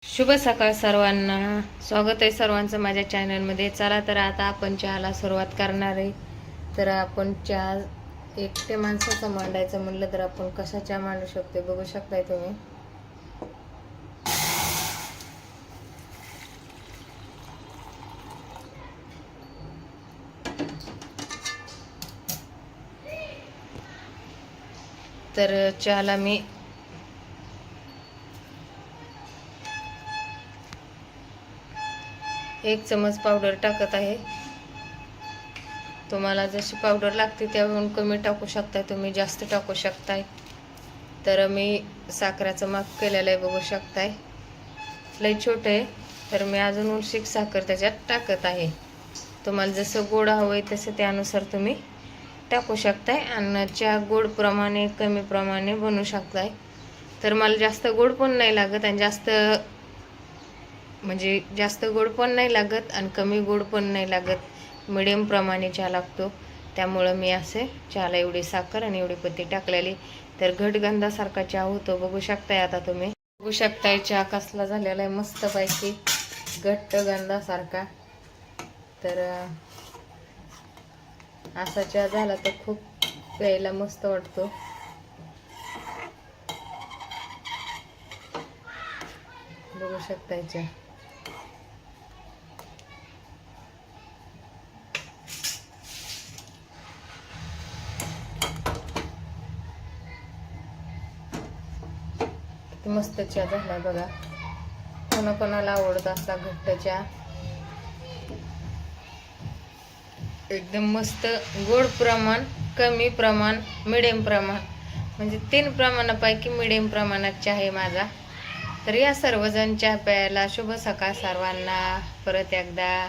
शुभ सकाळ सर्वांना. स्वागत आहे सर्वांचं माझ्या चॅनलमध्ये. चला तर आता आपण चहाला सुरुवात करणार आहे. तर आपण चहा एकटे माणसाचं मांडायचं म्हणलं तर आपण कसा चहा मांडू शकतो बघू शकताय तुम्ही. तर चहाला मी एक चमच पावडर टाकत आहे. तुम्हाला जशी पावडर लागते त्याहून कमी टाकू शकताय, तुम्ही जास्त टाकू शकताय. तर मी साखरेचं माप केलेलं आहे बघू शकताय. लय छोटं आहे तर मी अजून उलशिक साखर त्याच्यात टाकत आहे. तुम्हाला जसं गोड हवंय तसं त्यानुसार तुम्ही टाकू शकताय आणि चहा गोड प्रमाणे कमी प्रमाणे बनवू शकताय. तर मला जास्त गोड पण नाही लागत आणि जास्त गोड पण नाही लागत आणि कमी गोड पण नाही लागत, मिडियम प्रमाणे चहा लागतो. त्यामुळं मी असे चहाला एवढी साखर आणि एवढी पत्ती टाकलेली. तर घटगंधासारखा चहा होतो बघू शकताय. आता तुम्ही बघू शकताय चहा कसला झालेला आहे, मस्तपैकी घट्ट गंधासारखा. तर असा चहा झाला तर खूप प्यायला मस्त वाटतो. बघू शकताय चहा मस्त चहा झाला बघा. कोणाकोणाला आवडत असला घट्ट चहा, एकदम मस्त. गोड प्रमाण, कमी प्रमाण, मिडियम प्रमाण, म्हणजे 3 प्रमाणापैकी मिडियम प्रमाणात चहा आहे माझा. तर या सर्वजण चहा प्यायला. शुभ सकाळ सर्वांना परत एकदा.